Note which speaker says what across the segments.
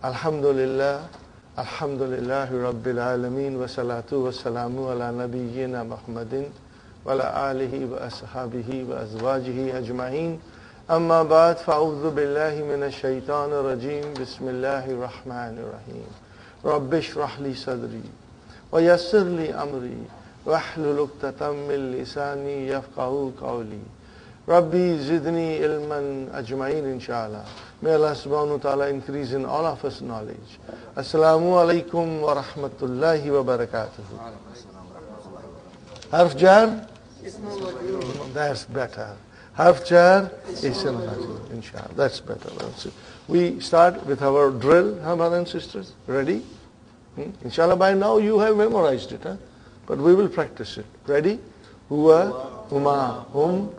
Speaker 1: Alhamdulillah, Alhamdulillahi Rabbil Alameen, wa salatu wa salamu ala nabiyyina Muhammadin wa ala alihi wa ashabihi wa azwajihi ajma'in. Amma ba'd, fa'udhu billahi minash shaitanir rajim. Bismillahir rahmanir rahim. Rabbi shrah li sadri wa yassir li amri wa hlul 'uqdatam min lisani yafqahu qawli. Rabbi zidni ilman ajma'in, InshaAllah. May Allah subhanahu wa ta'ala increase in all of us knowledge. Assalamalaikum wa rahmatullahi wa barakatuh. Harf jar? That's better. Harf jar? Ism majrur, InshaAllah. That's better. We start with our drill, huh, brothers and sisters? Ready? InshaAllah, by now you have memorized it, huh? But we will practice it. Ready? Huwa, huma, hum,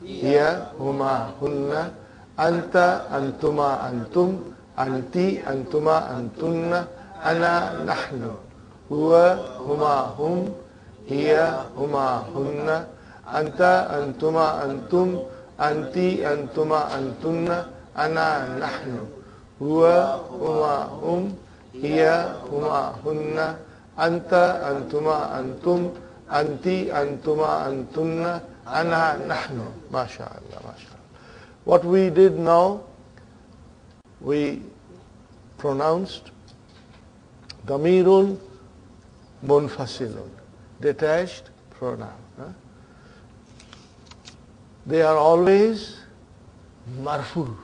Speaker 1: hiya, huma, hunna, anta, antuma, antum, anti, antuma, antunna, ana, nahnu. Huwa, huma, hum, hiya, huma, hunna, anta, antuma, antum, anti, antuma, antunna, ana, nahnu. Huwa, huma, hum, hiya, huma, hunna, anta, antuma, antum, anti, antuma, antunna, ana, nahnu. MashaAllah, MashaAllah. What we did now, we pronounced damirun munfasilun, detached pronoun. They are always marfu.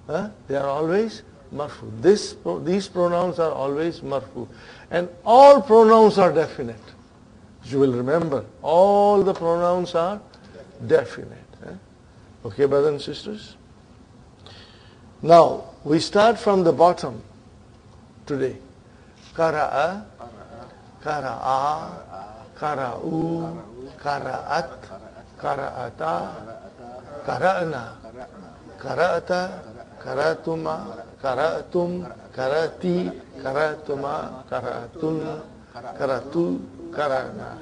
Speaker 1: They are always marfu. These pronouns are always marfu. And all pronouns are definite. You will remember, all the pronouns are definite. Okay, brothers and sisters? Now, we start from the bottom today. Qara'a, qara'a, qara'u, qara'at, qara'ata, qara'na, qara'ata, qaratuma, qaratum, qarati, qaratuma, qaratun, qaratu, qara'na.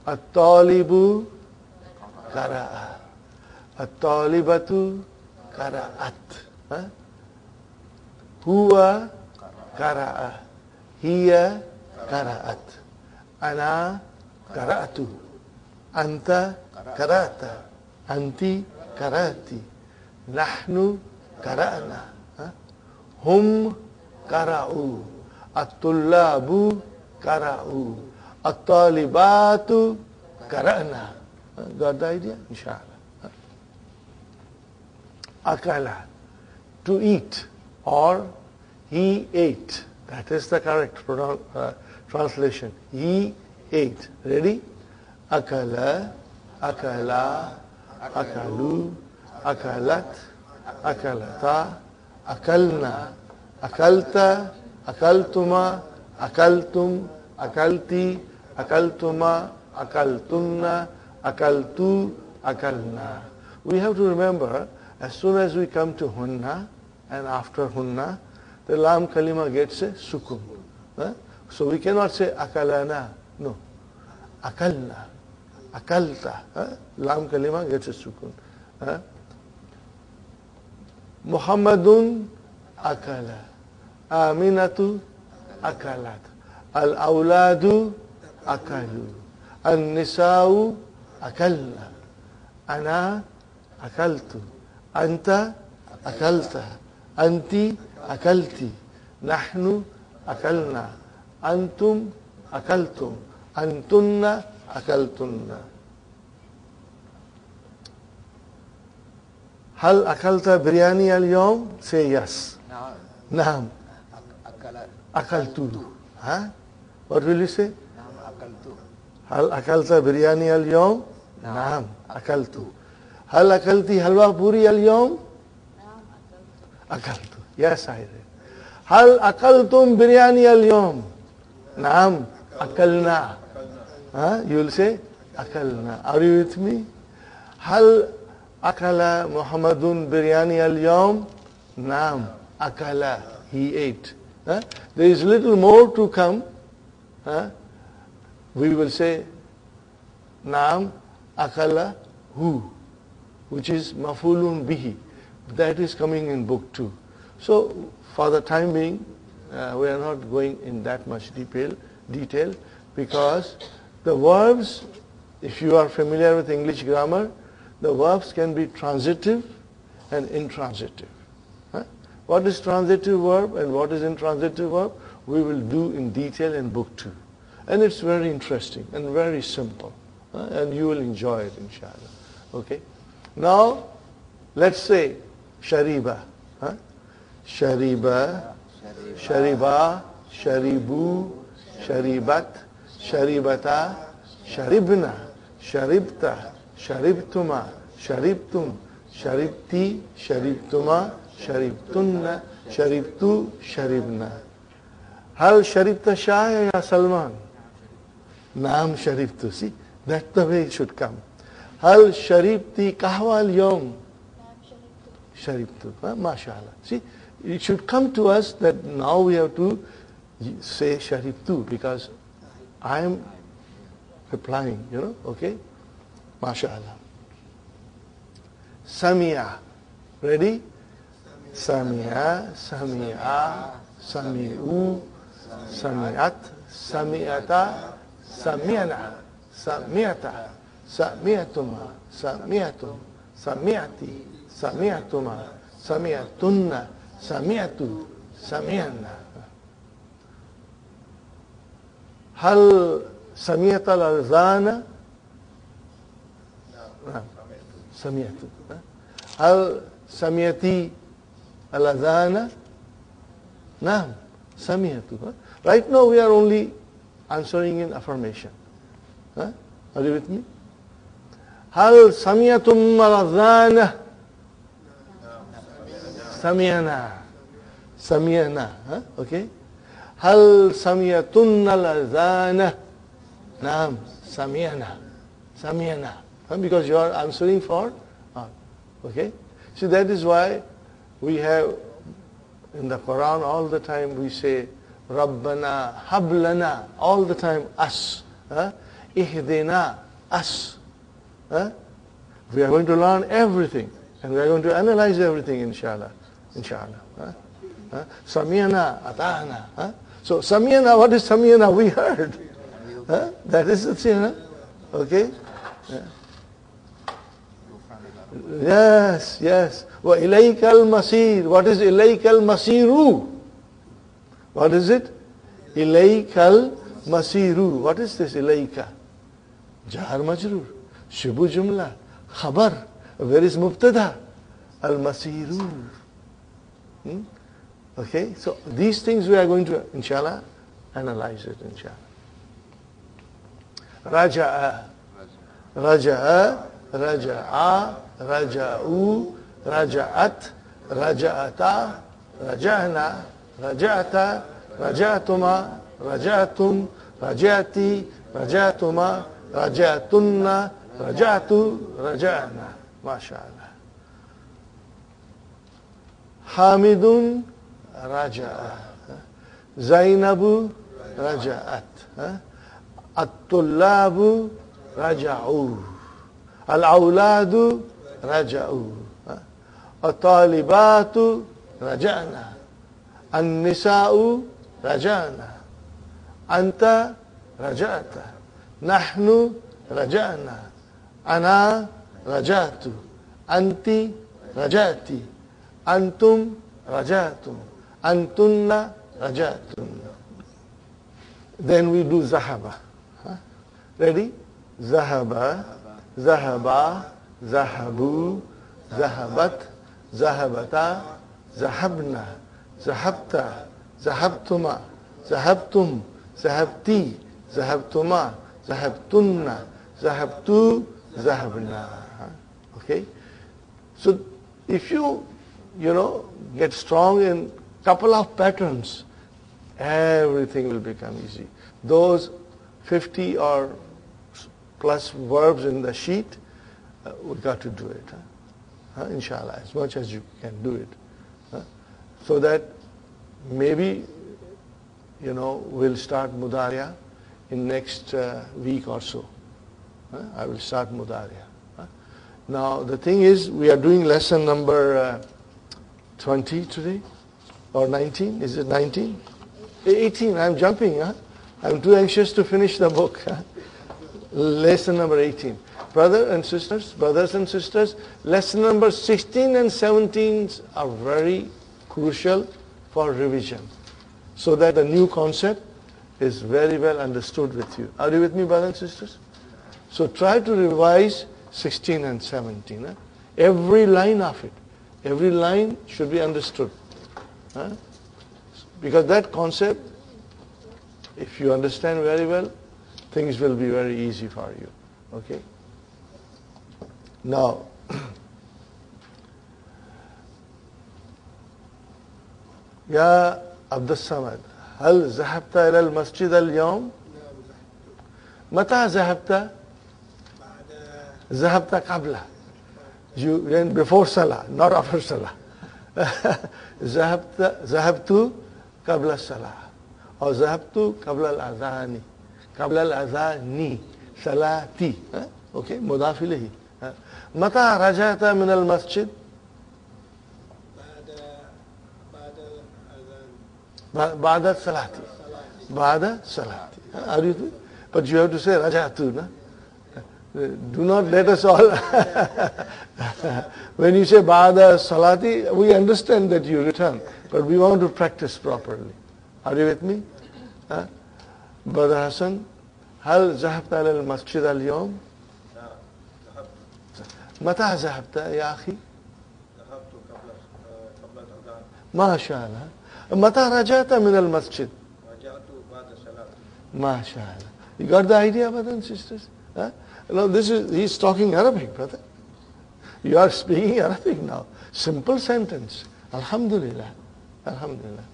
Speaker 1: At-talibu, qara'a. At-talibatu qara'at. Huwa qara'a. Hiya qara'at. Ana qara'atu. Anta qara'ta. Anti qara'ti. Nahnu qara'na. Hum qara'u. At-tullabu qara'u. At-talibatu qara'na. Got the idea? InshaAllah. Akala, to eat, or he ate. That is the correct translation. He ate. Ready? Akala, akala, akalu, akalat, akalata, akalna, akalta, akaltuma, akaltum, akalti, akaltuma, akaltunna, akaltu, akalna. We have to remember, as soon as we come to hunna, and after hunna, the lam kalima gets a sukun. So we cannot say akalana. No. Akalna. Akalta. Lam kalima gets a sukun. Muhammadun akala. Aminatu akalat. Al-awladu akalu. Al-nisa'u akalna. Ana akaltu. Anta akalta. Anti akalti. Nahnu akalna. Antum akaltum. Antunna akaltunna. Hal akalta biryani al-yawm? Say yes. Naam. Akaltu. What will you say? Hal akalta biryani al-yawm? Naam. Akaltu. Hal akalti halwa puri al-yawm? Akaltu. Yes, I read. Hal akaltum biryani al-yawm? Naam. Akalna. You will say akalna. Are you with me? Hal akala Muhammadun biryani al-yawm? Naam. Akala. He ate. There is little more to come. We will say Naam akala hu, which is mafulun bihi. That is coming in book 2. So for the time being, we are not going in that much detail because the verbs, if you are familiar with English grammar, the verbs can be transitive and intransitive. What is transitive verb and what is intransitive verb? We will do in detail in book 2. And it's very interesting and very simple. And you will enjoy it, inshallah. Okay? Now, let's say shariba. Shariba, shariba, sharibu, sharibat, sharibata, sharibna, sharibta, sharibtuma, sharibtum, sharibti, sharibtuma, sharibtunna, sharibtu, sharibna. Hal sharibta shaya ya Salman? Naam sharibtu. See, that's the way it should come. Hal sharibti kahwa al-yawm? Sharibtu. MashaAllah. See, it should come to us that now we have to say sharibtu because I am replying, okay? MashaAllah. Samia. Ready? Samia, samia, sami'u, sami'at, sami'ata, sami'ana, sami'ata, sami'atuma, sami'atum, sami'ati, sami'atuma, sami'atunna, sami'atu, sami'anna. Hal sami'ata al-azana? Sami'atu. Hal sami'ati al-azana? Naam, samiyatu. Right now we are only answering in affirmation. Are you with me? Hal samiyatum al-azana? Samiyana. Samiyana. Okay? Hal samiyatun al-azana? Naam, samiyana. Samiyana. Because you are answering for okay? See, that is why we have in the Quran all the time we say Rabbana, Hablana, all the time us. Ihdina, us. We are going to learn everything and we are going to analyze everything, inshallah. Inshallah. Samiyana, ata'ana. So Samiyana, what is Samiyana? We heard. That is the thing. Okay? Yes, yes. Wa ilaykal masir. What is ilaykal masiru? What is it? Ilaykal masiru. What is this ilayka? Jar majrur. Shibu jumla. Khabar. Where is mubtada? Al masiru. Okay, so these things we are going to, inshallah, analyze it, inshallah. Raja'a. Raja'a. Raja'a. Raja'u, Raja'at, Raja'ata, Raja'na, Raja'ata, Raja'atuma, Raja'atum, Raja'ati, Raja'atuma, Raja'atunna, Raja'atu, Raja'na. MashaAllah. Hamidun, Raja'a. Zainabu, Raja'at. At-tullabu, Raja'u. Al-awladu, Raja'u. At-talibatu, Raja'na. An-nisa'u, Raja'na. Anta, Raja'ta. Nahnu, Raja'na. Ana, Raja'tu. Anti, Raja'ti. Antum, Raja'tum. Antunna, Raja'tum. Then we do Zahaba. Ready? Zahaba. Zahaba, Zahabu, Zahabat, Zahabata, Zahabna, Zahabta, Zahabtuma, Zahabtum, Zahabti, Zahabtuma, Zahabtunna, Zahabtu, Zahabna. Okay? So if you get strong in couple of patterns, everything will become easy. Those 50 or plus verbs in the sheet, we got to do it. Inshallah, as much as you can do it. So that maybe, we'll start Mudariya in next week or so. I will start Mudariya. Now, the thing is, we are doing lesson number 20 today. Or 19? Is it 19? 18. I'm jumping. Huh? I'm too anxious to finish the book. Huh? Lesson number 18. Brothers and sisters, lesson number 16 and 17 are very crucial for revision, so that the new concept is very well understood with you. Are you with me, brothers and sisters? So try to revise 16 and 17. Huh? Every line of it. Every line should be understood. Huh? Because that concept, if you understand very well, things will be very easy for you. Okay? Now, Ya Abdur Samad, هل ذهبت إلى المسجد اليوم؟ متى ذهبت؟ ذهبت قبله. You went before Salah, not after Salah. ذهبت قبل الصلاة أو ذهبت قبل الأذان قبل الأذان صلاتي. Okay, مضاف إليه. متى رجعت من المسجد؟ بعد الصلاة. بعد الصلاة. Are you? But you have to say رجعت. No? Do not let us all. When you say Ba'da Salati, we understand that you return, but we want to practice properly. Are you with me? Brother Hassan, هل ذهبت إلى المسجد اليوم؟ متى ذهبت يا أخي؟
Speaker 2: ذهبت قبل الأذان.
Speaker 1: ما شاء الله. متى رجعت من المسجد؟
Speaker 2: رجعت بعد الصلاة.
Speaker 1: ما شاء الله. You got the idea, brothers and sisters? Now he's talking Arabic, brother. You are speaking Arabic now. Simple sentence. Alhamdulillah. Alhamdulillah.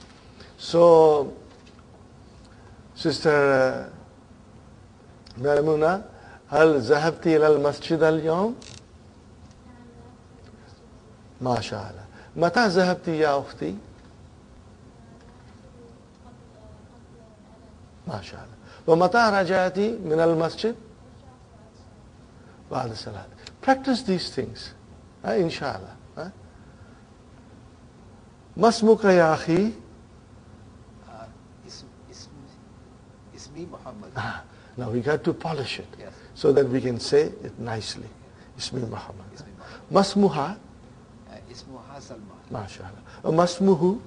Speaker 1: So, Sister Maimuna, هل ذهبت إلى المسجد اليوم؟ ما شاء الله. متى ذهبت يا أختي؟ ما شاء الله. ومتى رجعت من المسجد؟ بعد الصلاة. Practice these things. InshaAllah. ما اسمك يا أخي؟
Speaker 2: اسمي محمد.
Speaker 1: Now we got to polish it,
Speaker 2: Yes.
Speaker 1: so that we can say it nicely. اسمي محمد. ما اسمها؟
Speaker 2: اسمها سلمى.
Speaker 1: ما شاء الله. وما اسمه؟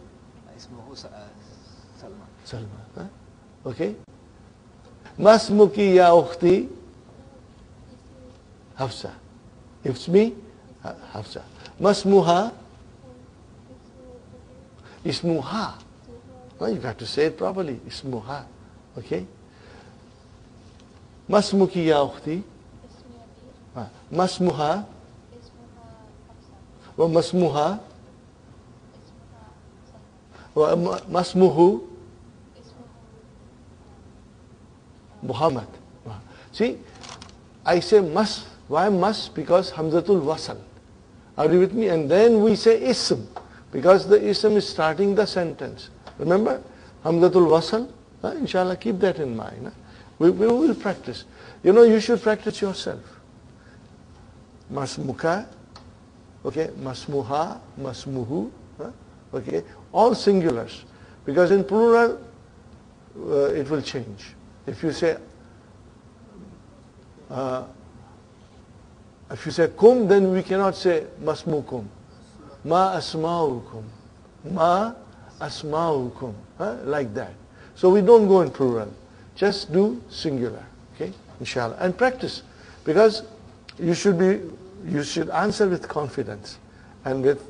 Speaker 2: اسمه سلمى.
Speaker 1: سلمى. Okay. ما اسمك يا أختي؟ حفصة. اسمي حفصة. ما اسمها؟ اسمها. No, you got to say it properly. اسمها. Okay. ما اسمك يا أختي؟ ما اسمها؟ وما اسمها؟ وما اسمه؟ Muhammad. See, I say must. Why must? Because Hamzatul Wasal. Are you with me? And then we say ism, because the ism is starting the sentence. Remember? Hamzatul Wasal. InshaAllah, keep that in mind. We will practice. You know, you should practice yourself. Masmuka. Okay. Masmuha. Masmuhu. Okay. All singulars. Because in plural, it will change. If you say kum, then we cannot say masmukum. Ma asma'ukum. Ma asma'ukum. Like that. So we don't go in plural. Just do singular. Okay? InshaAllah. And practice. Because you should answer with confidence and with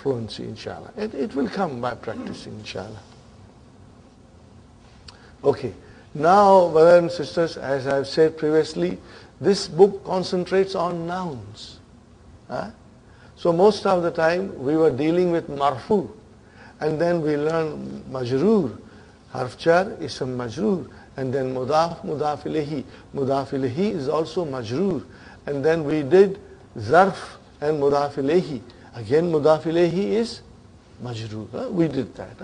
Speaker 1: fluency, InshaAllah. It will come by practicing, InshaAllah. Okay. Now, brothers and sisters, as I've said previously, this book concentrates on nouns. So most of the time we were dealing with marfu, and then we learned majroor, harf jar, ism majroor, and then mudaf, mudaf ilayhi. Mudaf ilayhi is also majroor, and then we did zarf and mudaf ilayhi. Again, mudaf ilayhi is majroor. We did that.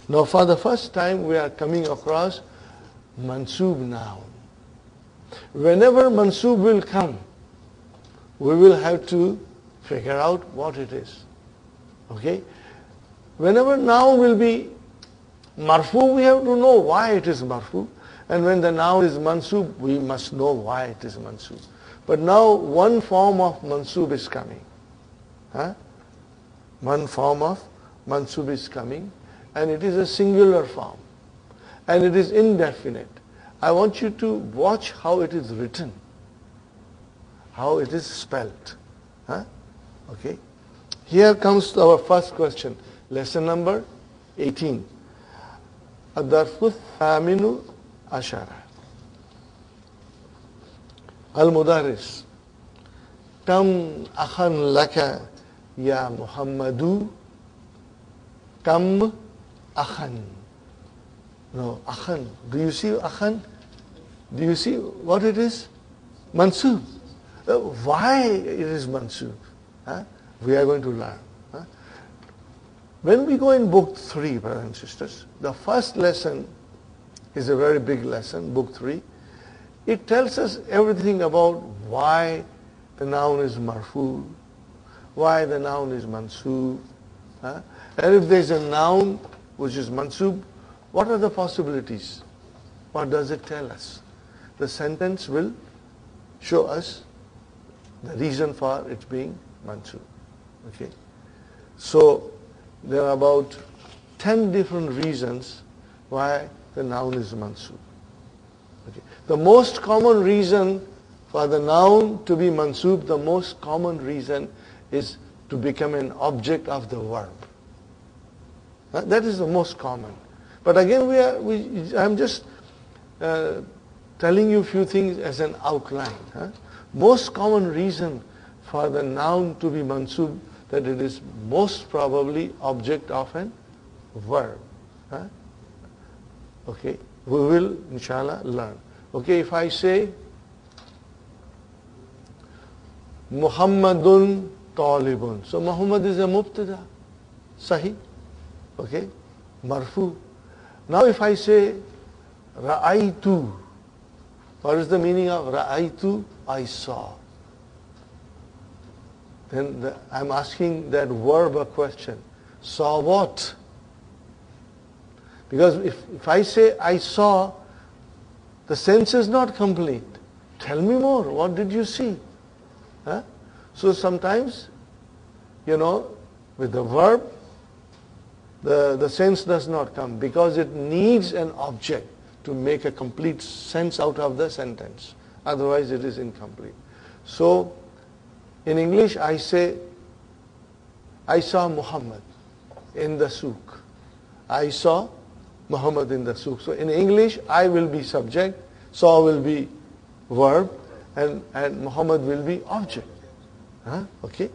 Speaker 1: Now, for the first time, we are coming across mansoob noun. Whenever mansoob will come, we will have to figure out what it is. Okay? whenever noun will be marfu, we have to know why it is marfu. And when the noun is mansub, we must know why it is mansub. But now one form of mansub is coming. Huh? One form of mansub is coming, and it is a singular form. And it is indefinite. I want you to watch how it is written, how it is spelled. Huh? Okay. Here comes our first question. Lesson number 18. الدرس الثامن عشر. المدرس كم أخا لك يا محمد. كم أخا. No, أخا. Do you see أخا? Do you see what it is? Mansub. Why it is mansub? Huh? We are going to learn. Huh? When we go in book 3, brothers and sisters, the first lesson is a very big lesson, book 3. It tells us everything about why the noun is marfu, why the noun is mansub. Huh? And if there is a noun which is mansub, what are the possibilities? What does it tell us? The sentence will show us the reason for it being mansub. Okay? So there are about 10 different reasons why the noun is mansub. Okay. The most common reason for the noun to be mansub, the most common reason is to become an object of the verb. That is the most common. But again, I'm just telling you a few things as an outline. Huh? Most common reason for the noun to be mansub, that it is most probably object of an verb. Huh? Okay, we will inshallah learn. Okay, if I say Muhammadun talibun, so Muhammad is a mubtada, sahih, okay, marfu. Now if I say ra'aytu, what is the meaning of ra'aytu? I saw. Then I'm asking that verb a question. Saw what? Because if I say I saw, the sense is not complete. Tell me more. What did you see? Huh? So sometimes, with the verb, the sense does not come because it needs an object to make a complete sense out of the sentence. Otherwise it is incomplete. So in English I say, I saw Muhammad in the souk. I saw Muhammad in the souk. So in English I will be subject, saw will be verb, and Muhammad will be object. Huh? Okay?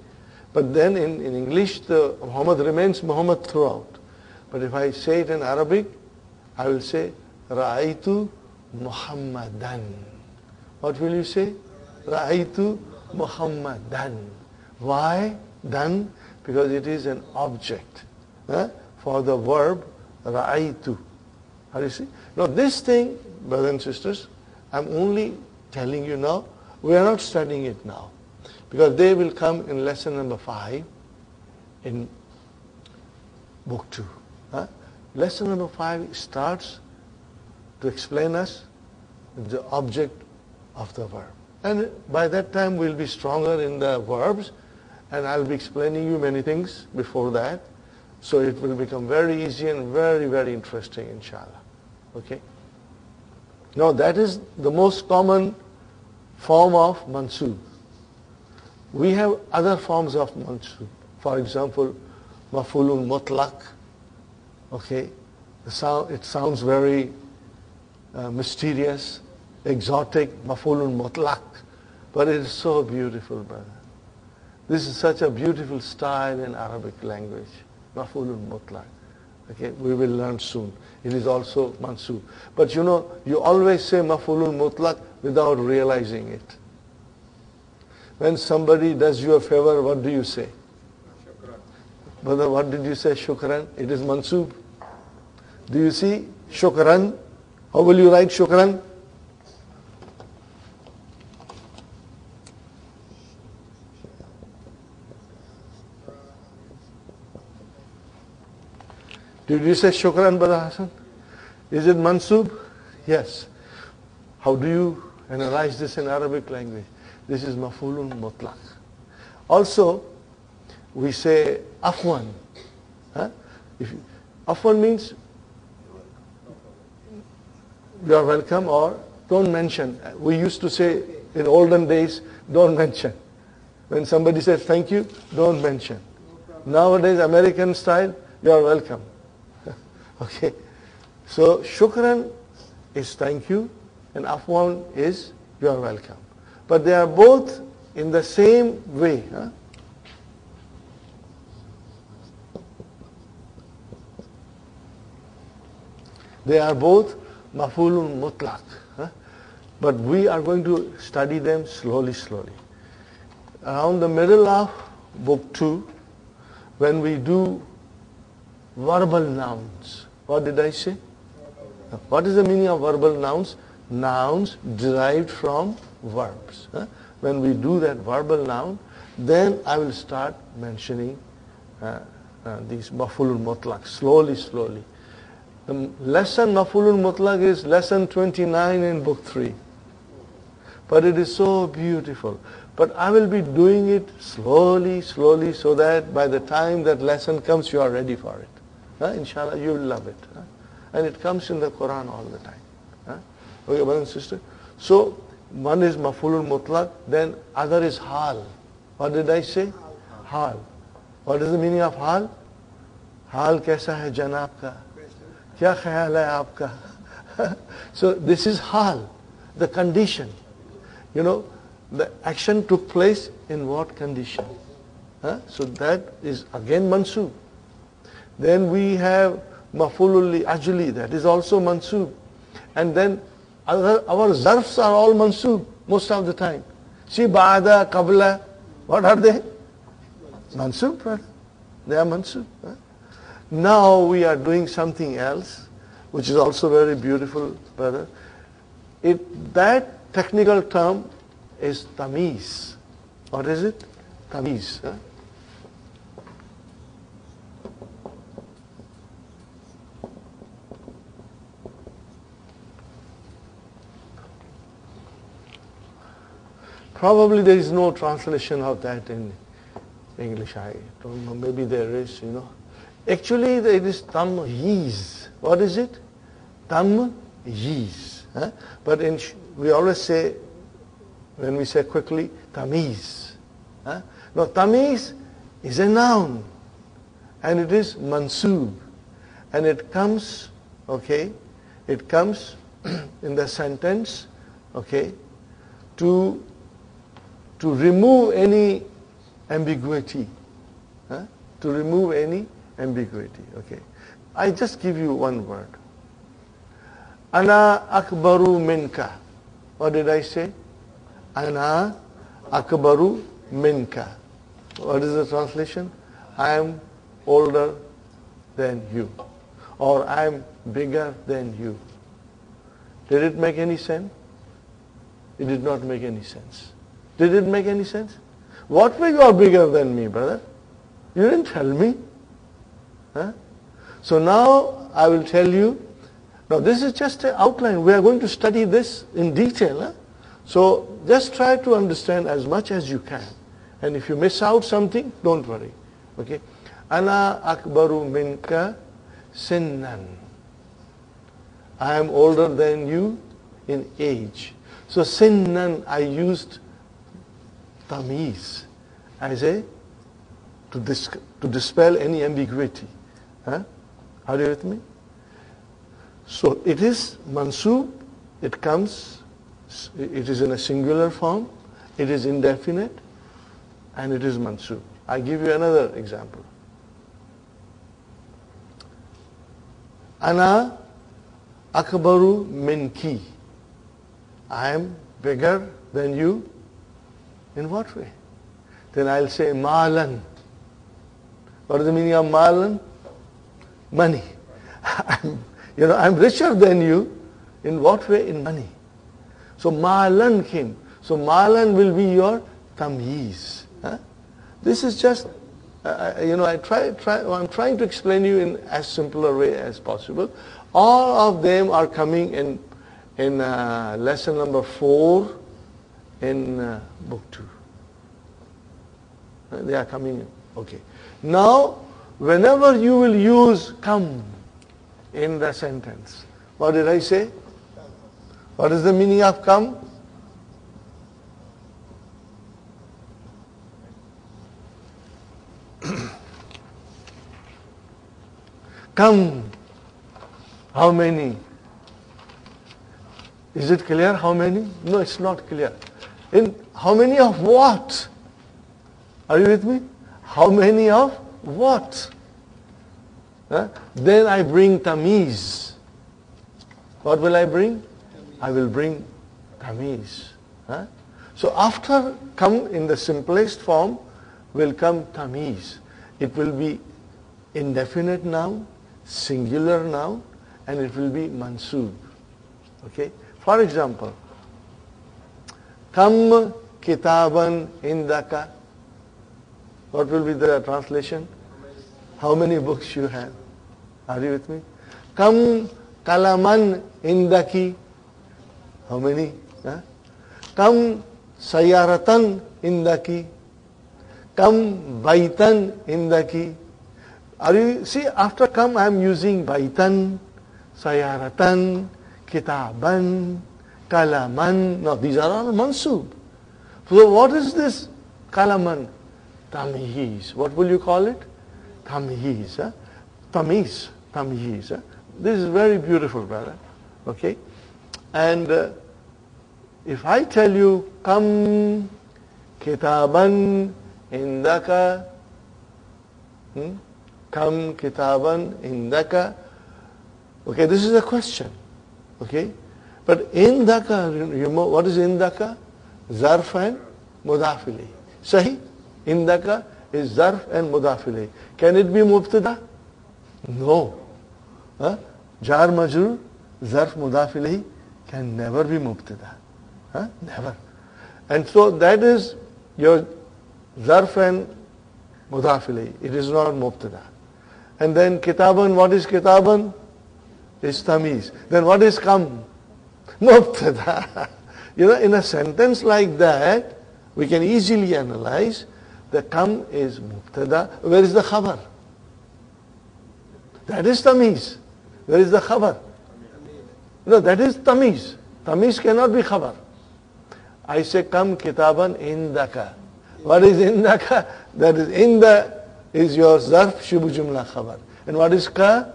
Speaker 1: But then in English the Muhammad remains Muhammad throughout. But if I say it in Arabic, I will say Ra'aytu Muhammadan. What will you say? Ra'aytu Muhammadan. Why? Dan? Because it is an object for the verb Ra'aytu. How do you see? Now this thing, brothers and sisters, I'm only telling you now. We are not studying it now. Because they will come in lesson number 5 in book 2. Lesson number 5 starts to explain us the object of the verb. And by that time we'll be stronger in the verbs, and I'll be explaining you many things before that. So it will become very easy and very, very interesting, inshallah. Okay? Now that is the most common form of mansub. We have other forms of mansub. For example, maf'ulun mutlaq. Okay? It sounds very mysterious, exotic, maf'ulun mutlaq. But it is so beautiful, brother. This is such a beautiful style in Arabic language. Maf'ulun mutlaq. Okay, we will learn soon. It is also mansub. But you always say maf'ulun mutlaq without realizing it. When somebody does you a favor, what do you say? Shukran. Brother, what did you say? Shukran. It is mansub. Do you see? Shukran. How will you write shukran? Did you say shukran, Brother Hassan? Is it mansub? Yes. How do you analyze this in Arabic language? This is maf'ulun mutlaq. Also, we say afwan. Huh? Afwan means you are welcome or don't mention. We used to say in olden days, don't mention. When somebody says thank you, don't mention. Nowadays, American style, you are welcome. Okay. So, shukran is thank you and afwan is you are welcome. But they are both in the same way. Huh? They are both maf'ulun mutlaq. Huh? But we are going to study them slowly. Around the middle of book 2, when we do verbal nouns. What did I say? What is the meaning of verbal nouns? Nouns derived from verbs. Huh? When we do that verbal noun, then I will start mentioning these maf'ulun mutlaq slowly. The lesson maf'ulun mutlaq is lesson 29 in book 3. But it is so beautiful. But I will be doing it slowly, so that by the time that lesson comes, you are ready for it. Inshallah, you will love it. And it comes in the Quran all the time. Okay, brother and sister. So, one is maf'ulun mutlaq, then other is hal. What did I say? Hal. What is the meaning of hal? Hal kaisa hai janab ka? Kya khayal hai aapka? So, this is hal, the condition. You know, the action took place in what condition? So that is again mansub. Then we have maf'ulul li ajli, that is also mansub. And then our zarfs are all mansub most of the time. See, ba'da, qabla, what are they? Mansub, brother. They are mansub. Now we are doing something else, which is also very beautiful, brother. That technical term is tamiz. What is it? Tamiz. Probably there is no translation of that in English. I don't know. Maybe there is, Actually, it is tamyiz. What is it? Tamyiz. But we always say, when we say quickly, tamiz. Now, tamiz is a noun. And it is mansub. And it comes, it comes in the sentence, to remove any ambiguity. To remove any ambiguity. I just give you one word. Ana akbaru minka. What did I say? Ana akbaru minka. What is the translation? I am older than you. Or I am bigger than you. Did it make any sense? It did not make any sense. Did it make any sense? What way you are bigger than me, brother? You didn't tell me. So now I will tell you. Now this is just an outline. We are going to study this in detail. So just try to understand as much as you can. And if you miss out something, don't worry. Ana akbaru minka sinnan. I am older than you in age. So sinnan, I used tamiz as to dispel any ambiguity. Are you with me? So it is mansub, it comes, it is in a singular form, it is indefinite, and it is mansub. I give you another example. Ana akbaru minki. I am bigger than you. In what way? Then I'll say malan. What is the meaning of malan? Money. I'm richer than you. In what way? In money. So malan came. So malan will be your tamyiz. This is just I'm trying to explain you in as simpler way as possible. All of them are coming in lesson number 4 in book 2. They are coming in. Okay. Now, whenever you will use come in the sentence, what did I say? What is the meaning of come? Come. How many? Is it clear how many? No, it's not clear. In how many of what? Are you with me? How many of what? Then I bring tamiz. What will I bring? I will bring tamiz. So after come in the simplest form will come tamiz. It will be indefinite noun, singular noun, and it will be mansub. Okay? For example, kam kitaban indaka. What will be the translation? How many books you have? Are you with me? Kam kalaman indaki. How many? Kam sayaratan indaki. Kam baitan indaki. Are you see after come I am using baitan, sayaratan, kitaban, kalaman. Now these are all mansub. So what is this kalaman? Tamyiz. What will you call it? Tamyiz. Tamiz. Tamyiz. This is very beautiful, brother. Okay? And if I tell you, come kitaban indaka, come kitaban indaka. Okay, this is a question. Okay? But indaka, you know what is indaka? Zarf and mudaf ilayh. Sahi? Indaka is zarf and mudaf ilayh. Can it be mubtada? No. Jar majrur, zarf mudaf ilayh can never be mubtada. Never. And so that is your zarf and mudaf ilayh. It is not mubtada. And then kitaban, what is kitaban? Is tamiz. Then what is kam? Mubtada. In a sentence like that, we can easily analyze the kam is mubtada. Where is the khabar? That is tamiz. Where is the khabar? No, that is tamiz. Tamiz cannot be khabar. I say kam kitaban indaka. What is indaka? That is inda is your zarf shubu jumla khabar. And what is ka?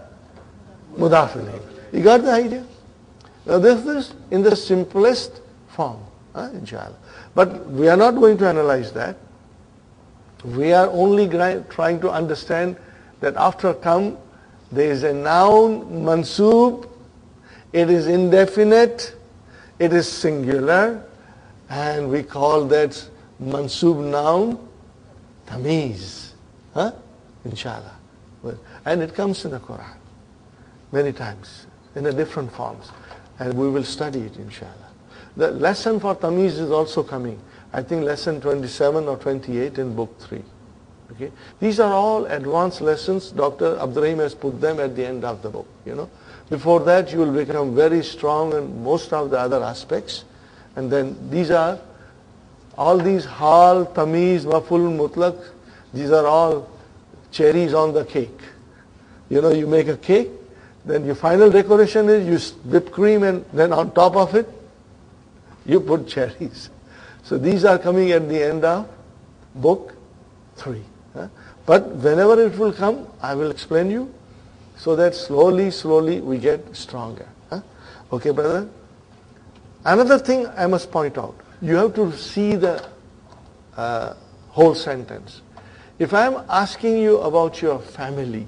Speaker 1: Mudaf ilayh. You got the idea? Now this is in the simplest form, inshallah. But we are not going to analyze that. We are only trying to understand that after come, there is a noun, mansub, it is indefinite, it is singular, and we call that mansub noun, tamiz. Inshallah. And it comes in the Quran many times, in the different forms. And we will study it, inshallah. The lesson for tamiz is also coming. I think lesson 27 or 28 in book 3. Okay? These are all advanced lessons. Dr. Abdur Rahim has put them at the end of the book. Before that, you will become very strong in most of the other aspects. And then these are, all these hal, tamiz, maful, mutlaq, these are all cherries on the cake. You make a cake, then your final decoration is you whip cream, and then on top of it, you put cherries. So these are coming at the end of book 3. But whenever it will come, I will explain you, so that slowly we get stronger. Okay, brother? Another thing I must point out, you have to see the whole sentence. If I am asking you about your family,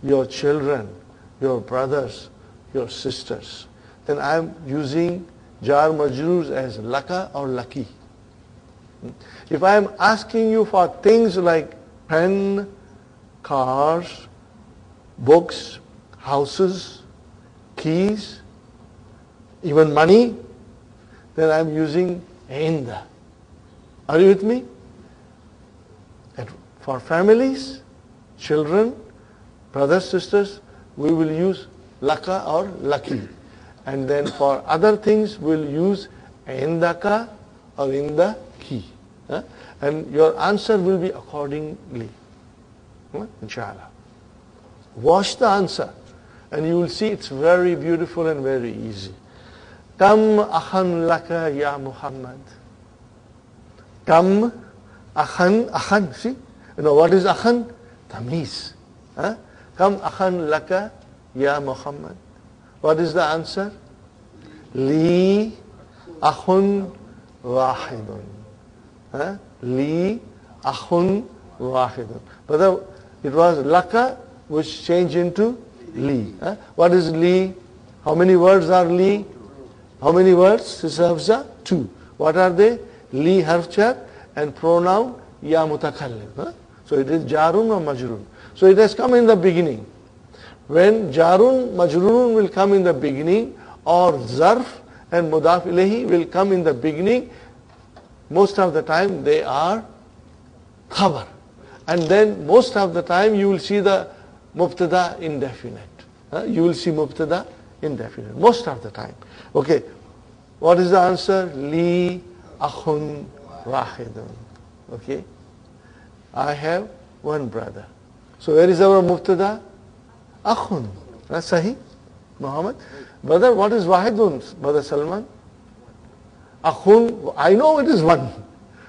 Speaker 1: your children, your brothers, your sisters, then I am using jar majroors as laka or lucky. If I am asking you for things like pen, cars, books, houses, keys, even money, then I am using inda. Are you with me? For families, children, brothers, sisters, we will use laka or lucky. And then for other things, we'll use indaka or indaki. And your answer will be accordingly. InshaAllah. Watch the answer and you will see it's very beautiful and very easy. Kam akhan laka ya Muhammad. Kam akhan, see? You know what is akhan? Tamiz. Kam akhan laka ya Muhammad. What is the answer? Li akhun wahidun. Li akhun wahidun. But it was laka which changed into li. What is li? How many words are li? How many words? Sister Hafsa? 2. What are they? Li harf jar and pronoun ya mutakallim. So it is jarun or majrun. So it has come in the beginning. When jarun, majrurun will come in the beginning, or zarf and mudaf ilayhi will come in the beginning, most of the time they are khabar. And then most of the time you will see the mubtada indefinite. You will see mubtada indefinite. Most of the time. Okay. What is the answer? Li akhun wahidun. Okay. I have one brother. So where is our mubtada? Akhun. That's Sahih, Muhammad. Brother, what is wahidun, Brother Salman? Akhun, I know it is one.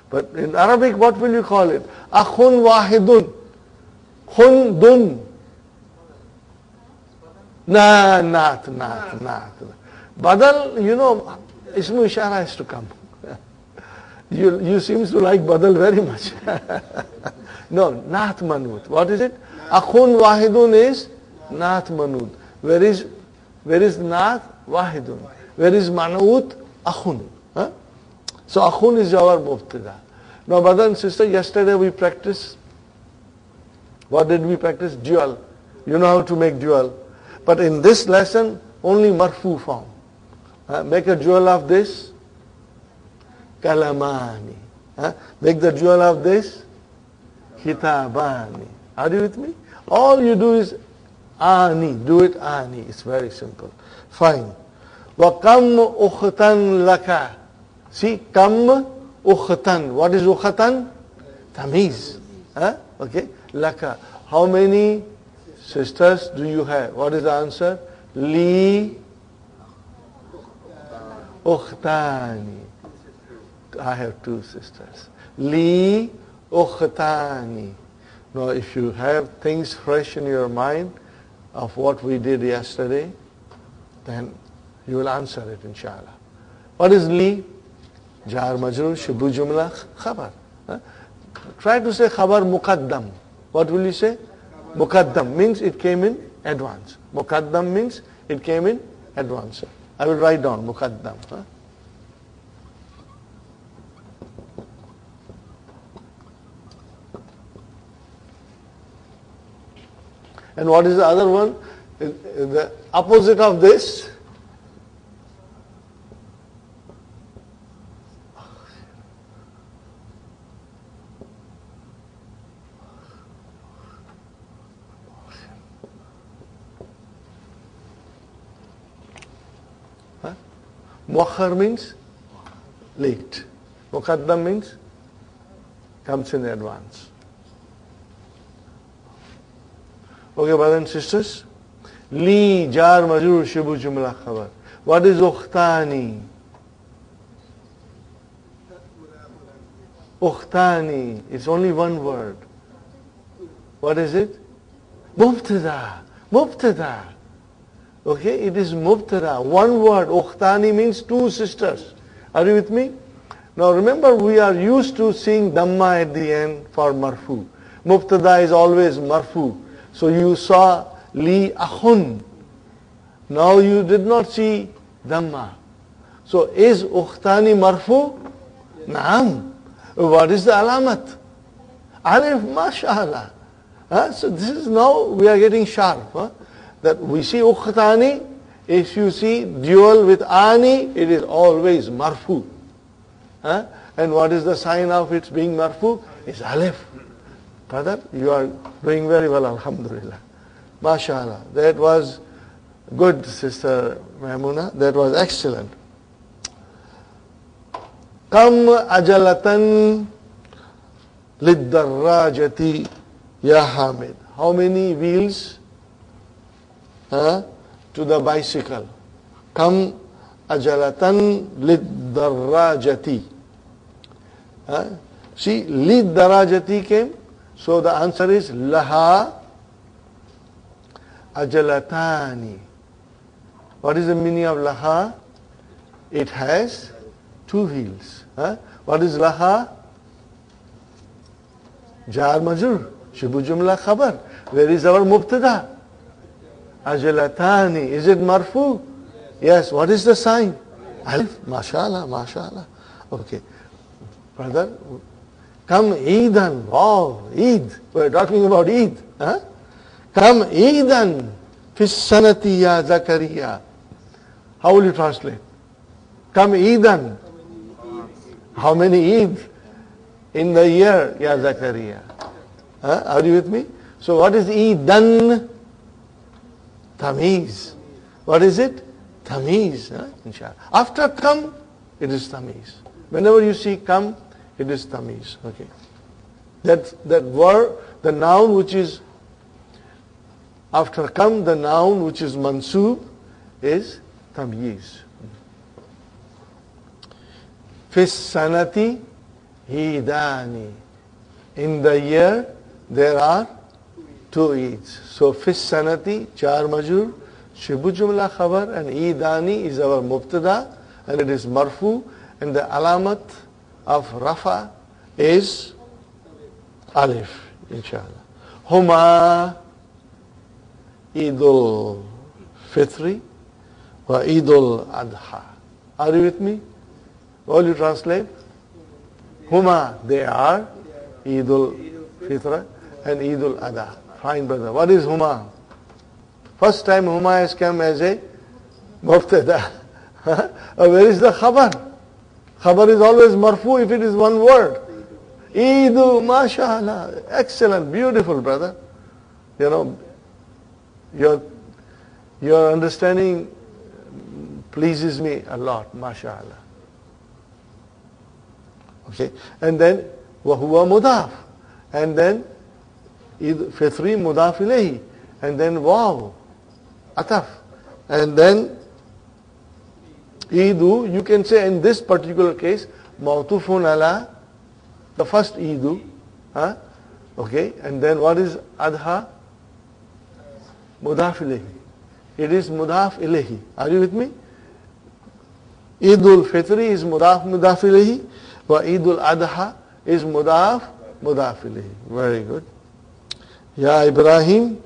Speaker 1: But in Arabic, what will you call it? Akhun wahidun. Khundun. Naat. Badal, you know, Ismu Ishara has to come. You seem to like Badal very much. No, Naat Manud. What is it? Akhun wahidun is Naat Manud. Where is Naat? Wahidun. Where is Manut? Akhun. So akhun is our mubtada. Now brother and sister, yesterday we practiced. What did we practice? Dual. You know how to make dual. But in this lesson, only marfu form. Make a dual of this. Kalamani. Make the dual of this. Kitabani. Are you with me? All you do is ani. Do it ani. It's very simple. Fine. وَقَمْ أُخْتًا لَكَ. See, kam ukhtan. What is ukhtan? Tamiz. Okay. Laka. How many sisters do you have? What is the answer? Li ukhtani. I have 2 sisters. Li ukhtani. Now if you have things fresh in your mind of what we did yesterday, then you will answer it, InshaAllah. What is li? Jar majrur, shibu jumla, khabar. Try to say khabar muqaddam. What will you say? Muqaddam means it came in advance. Muqaddam means it came in advance. I will write down muqaddam. And what is the other one? The opposite of this. Muakhar means late. Muqaddam means comes in advance. Okay, brothers and sisters. Li jar majrur shibu jumla khabar. What is ukhtani? Ukhtani. It's only one word. What is it? Mubtada. Okay, it is mubtada. One word. Ukhtani means 2 sisters. Are you with me? Now remember, we are used to seeing dhamma at the end for marfu. Mubtada is always marfu. So you saw li akhun. Now you did not see dhamma. So is ukhtani marfu? Naam. What is the alamat? Alif, mashallah. So this is now we are getting sharp. That we see ukhtani, if you see dual with ani, it is always marfu. And what is the sign of its being marfu? It's alif. Brother, you are doing very well, alhamdulillah. MashaAllah. That was good, Sister Maimuna. That was excellent. Kam ajalatan liddarrajati ya Hamid. How many wheels to the bicycle? Kam ajalatan liddarrajati. See, liddarrajati came. So the answer is laha ajalatani. What is the meaning of laha? It has two wheels. What is laha? Jar majur, shibu jumla khabar. Where is our mubtada? Ajalatani. Is it marfu? Yes. What is the sign? Alif. MashaAllah, MashaAllah. Okay. Brother, come Eidan. Wow, Eid. We're talking about Eid. Come Eidan. Fis sanati ya Zakariya. How will you translate? Come Eidan. How many Eid in the year, ya Zakariya? Are you with me? So what is Eidan? Tamiz. What is it? Tamiz. InshaAllah. After come, it is tamiz. Whenever you see come, it is tamiz. Okay. That word, the noun which is after come, the noun which is mansub is tamyiz. Fis sanati hidani. In the year there are two Eids. So fis sanati, jar majur, shibu jumla khabar, and idani is our mubtada, and it is marfu, and the alamat of rafa is alif, inshallah. Huma Eidul Fitri wa Eidul Adha. Are you with me? All you translate? Huma, they are Eidul Fitra and Eidul Adha. Fine, brother. What is Huma? First time Huma has come as a mubtada. Where is the khabar? Khabar is always marfu if it is one word. Eidu, mashallah. Excellent, beautiful, brother. You know, your understanding pleases me a lot, mashallah. Okay, and then wahuwa mudaf, and then fitri mudaf ilayhi, and then wow, ataf, and then Eidu, you can say in this particular case, mawtufun ala, the first Eidu, okay, and then what is adha? Mudaf ilayhi. It is mudaf ilayhi. Are you with me? Eidul Fitri is mudaf ilayhi, wa Eidul Adha is mudaf ilayhi. Very good. Ya Ibrahim,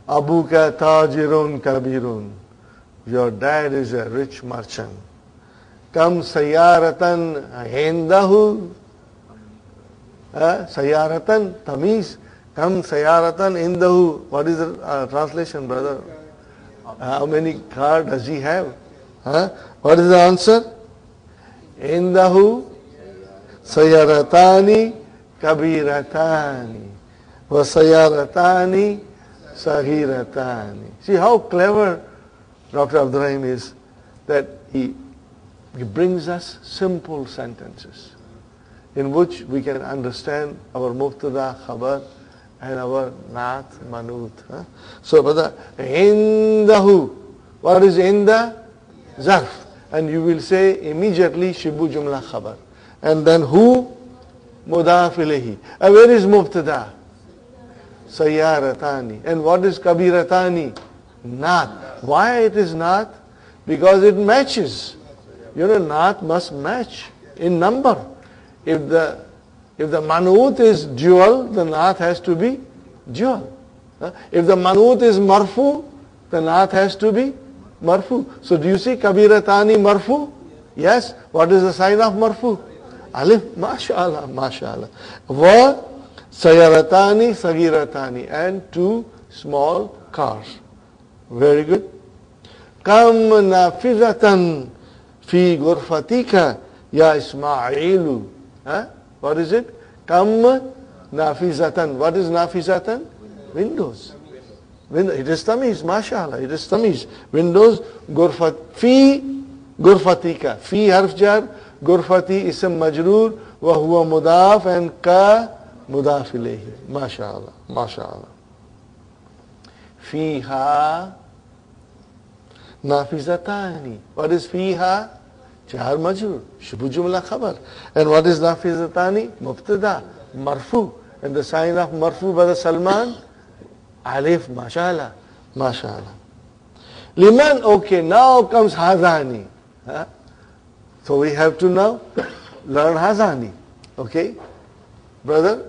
Speaker 1: abuka tajirun kabirun. Your dad is a rich merchant. Kam sayaratan hindahu. Sayaratan, tamiz. Kam sayaratan hindahu. What is the translation, brother? How many cars does he have? What is the answer? Hindahu sayaratani kabiratani wa sayaratani sagiratani. See how clever Dr. Abdur Rahim is, that he brings us simple sentences in which we can understand our mubtada, khabar, and our naat, manut. So, brother, indahu. What is inda? Zarf. And you will say immediately shibu jumla khabar. And then who? Mudaf ilayhi. And where is mubtada? Sayyaratani. And what is kabiratani? Naat. Why it is naat? Because it matches. You know, naat must match in number. If the manut is dual, the naat has to be dual. If the manut is marfu, the naat has to be marfu. So do you see kabiratani marfu? Yes. What is the sign of marfu? Alif. MashaAllah, MashaAllah. Wa sayaratani sagiratani. And two small cars. Very good. Kam nafizatan fi ghurfatika ya Ismailu. What is it? Kam Nafizatan. What is nafizatan? Windows. It is tamiz, mashallah. It is tamiz. Windows, gurfat. Fi gurfatika. Fi harf jar. Gurfati ism majroor. Wa huwa mudaf and ka mudaf ilayhi. Mashallah. Mashallah. Fiha nafizatani. What is fiha? Jar majroor. Shubu jumla khabar. And what is nafizatani? Mubtada. Marfu. And the sign of marfu by the Salman? Alif. Mashallah. Mashallah. Liman. Okay, now comes hazani. Huh? So we have to now learn hazani. Okay? Brother,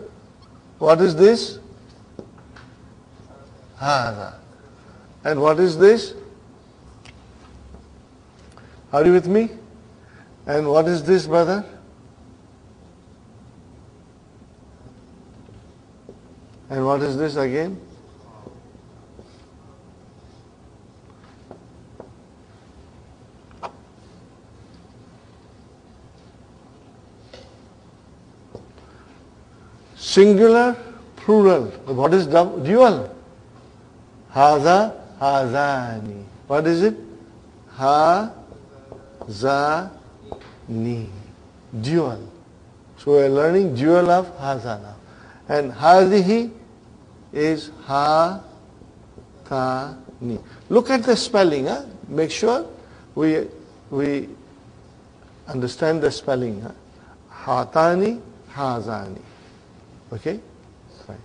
Speaker 1: what is this? Haza. And what is this? Are you with me? And what is this, brother? And what is this again? Singular, plural. What is dual? Haza, hazani. What is it? Ha-za-ni. Dual. So we are learning dual of hazana. And hadihi is ha-ta-ni. Look at the spelling. Huh? Make sure we understand the spelling. Huh? Ha-ta-ni, hazani. Okay? Fine.